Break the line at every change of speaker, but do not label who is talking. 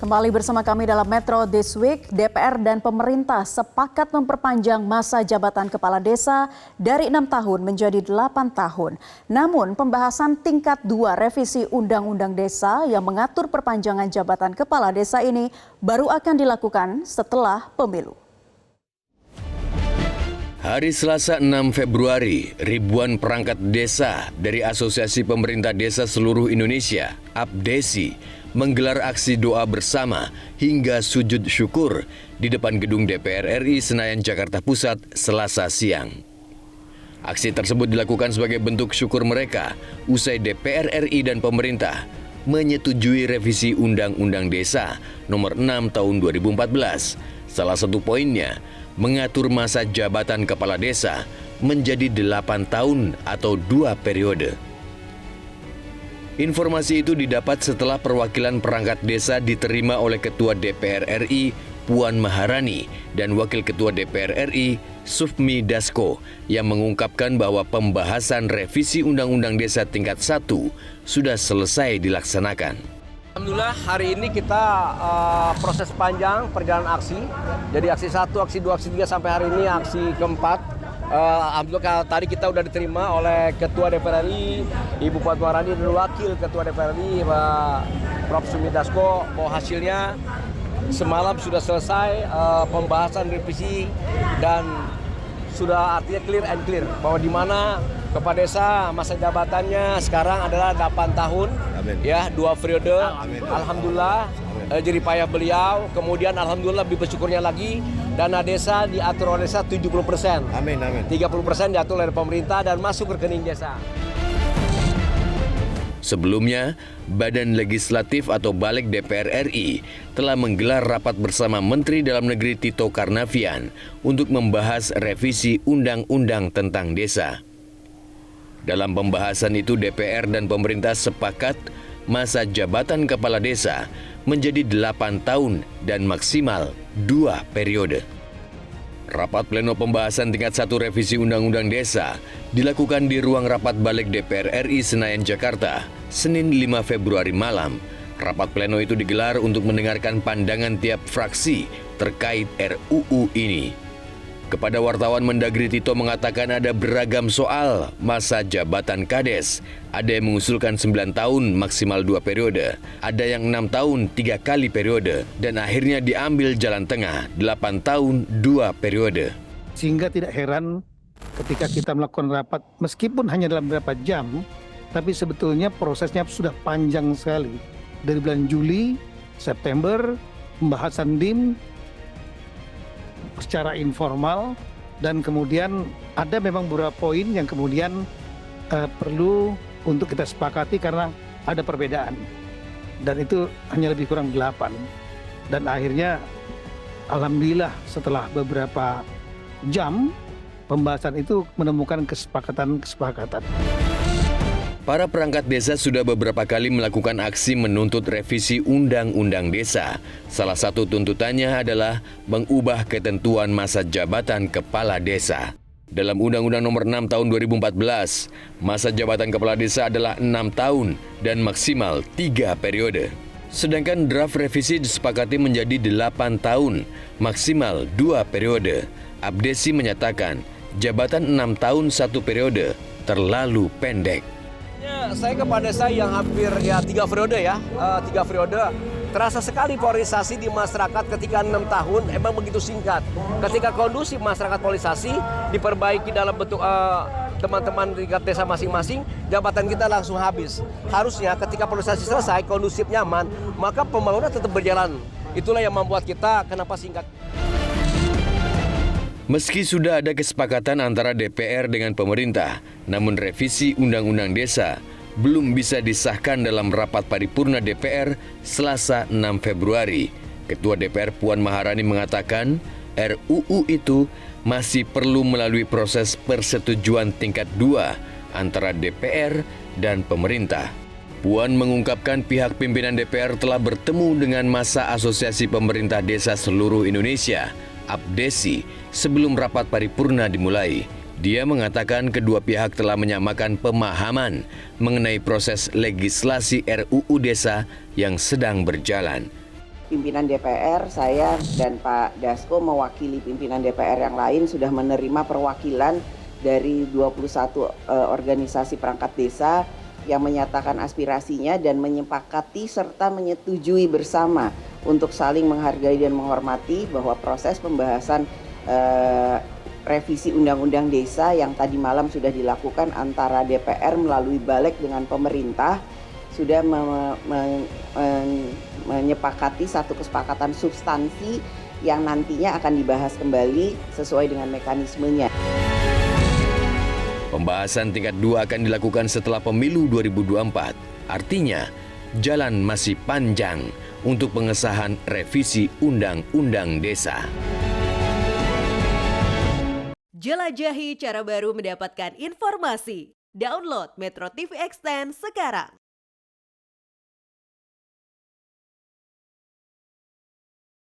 Kembali bersama kami dalam Metro This Week, DPR dan pemerintah sepakat memperpanjang masa jabatan kepala desa dari 6 tahun menjadi 8 tahun. Namun pembahasan tingkat 2 revisi Undang-Undang Desa yang mengatur perpanjangan jabatan kepala desa ini baru akan dilakukan setelah pemilu.
Hari Selasa 6 Februari, ribuan perangkat desa dari Asosiasi Pemerintah Desa Seluruh Indonesia, APDESI, menggelar aksi doa bersama hingga sujud syukur di depan gedung DPR RI Senayan, Jakarta Pusat, Selasa siang. Aksi tersebut dilakukan sebagai bentuk syukur mereka usai DPR RI dan pemerintah menyetujui revisi Undang-Undang Desa Nomor 6 Tahun 2014. Salah satu poinnya mengatur masa jabatan kepala desa menjadi 8 tahun atau 2 periode. Informasi itu didapat setelah perwakilan perangkat desa diterima oleh Ketua DPR RI Puan Maharani dan Wakil Ketua DPR RI Sufmi Dasko yang mengungkapkan bahwa pembahasan revisi Undang-Undang Desa tingkat 1 sudah selesai dilaksanakan.
Alhamdulillah hari ini kita proses panjang perjalanan aksi. Jadi aksi 1, aksi 2, aksi 3 sampai hari ini aksi keempat. Alhamdulillah tadi kita sudah diterima oleh Ketua DPR RI, Ibu Puan Maharani dan Wakil Ketua DPR RI, Pak Prof. Sufmi Dasko, bahwa hasilnya semalam sudah selesai pembahasan revisi dan sudah artinya clear and clear bahwa di mana kepala desa masa jabatannya sekarang adalah 8 tahun. Amin. Ya, 2 periode. Amin. Alhamdulillah jerih payah beliau, kemudian alhamdulillah lebih bersyukurnya lagi dana desa diatur oleh desa 70%. Amin, amin. 30% diatur oleh pemerintah dan masuk ke rekening desa.
Sebelumnya, Badan Legislatif atau Balik DPR RI telah menggelar rapat bersama Menteri Dalam Negeri Tito Karnavian untuk membahas revisi Undang-Undang tentang Desa. Dalam pembahasan itu DPR dan pemerintah sepakat masa jabatan kepala desa menjadi 8 tahun dan maksimal 2 periode. Rapat pleno pembahasan tingkat 1 revisi Undang-Undang Desa dilakukan di ruang rapat Balik DPR RI Senayan, Jakarta, Senin 5 Februari malam. Rapat pleno itu digelar untuk mendengarkan pandangan tiap fraksi terkait RUU ini. Kepada wartawan, Mendagri Tito mengatakan ada beragam soal masa jabatan Kades. Ada yang mengusulkan 9 tahun maksimal 2 periode, ada yang 6 tahun 3 kali periode, dan akhirnya diambil jalan tengah 8 tahun 2 periode.
Sehingga tidak heran ketika kita melakukan rapat meskipun hanya dalam beberapa jam, tapi sebetulnya prosesnya sudah panjang sekali. Dari bulan Juli, September, pembahasan DIM, secara informal, dan kemudian ada memang beberapa poin yang kemudian perlu untuk kita sepakati karena ada perbedaan, dan itu hanya lebih kurang 8, dan akhirnya alhamdulillah setelah beberapa jam pembahasan itu menemukan kesepakatan.
Para perangkat desa sudah beberapa kali melakukan aksi menuntut revisi Undang-Undang Desa. Salah satu tuntutannya adalah mengubah ketentuan masa jabatan kepala desa. Dalam Undang-Undang Nomor 6 Tahun 2014, masa jabatan kepala desa adalah 6 tahun dan maksimal 3 periode. Sedangkan draft revisi disepakati menjadi 8 tahun, maksimal 2 periode. APDESI menyatakan jabatan 6 tahun 1 periode terlalu pendek.
Saya kepada saya yang hampir 3 periode ya, 3 periode. Terasa sekali polarisasi di masyarakat ketika 6 tahun emang begitu singkat. Ketika kondusif masyarakat polarisasi diperbaiki dalam bentuk teman-teman di desa masing-masing, jabatan kita langsung habis. Harusnya ketika polarisasi selesai, kondusif, nyaman, maka pembangunan tetap berjalan. Itulah yang membuat kita kenapa singkat.
Meski sudah ada kesepakatan antara DPR dengan pemerintah, namun revisi Undang-Undang Desa belum bisa disahkan dalam rapat paripurna DPR Selasa 6 Februari. Ketua DPR Puan Maharani mengatakan RUU itu masih perlu melalui proses persetujuan tingkat 2 antara DPR dan pemerintah. Puan mengungkapkan pihak pimpinan DPR telah bertemu dengan masa Asosiasi Pemerintah Desa Seluruh Indonesia, APDESI, sebelum rapat paripurna dimulai. Dia mengatakan kedua pihak telah menyamakan pemahaman mengenai proses legislasi RUU Desa yang sedang berjalan.
pimpinan DPR, saya dan Pak Dasko mewakili pimpinan DPR yang lain sudah menerima perwakilan dari 21 organisasi perangkat desa yang menyatakan aspirasinya dan menyepakati serta menyetujui bersama untuk saling menghargai dan menghormati bahwa proses pembahasan revisi Undang-Undang Desa yang tadi malam sudah dilakukan antara DPR melalui Balik dengan pemerintah sudah menyepakati satu kesepakatan substansi yang nantinya akan dibahas kembali sesuai dengan mekanismenya.
Pembahasan tingkat 2 akan dilakukan setelah pemilu 2024. Artinya, jalan masih panjang untuk pengesahan revisi Undang-Undang Desa.
Jelajahi cara baru mendapatkan informasi. Download Metro TV Extend sekarang.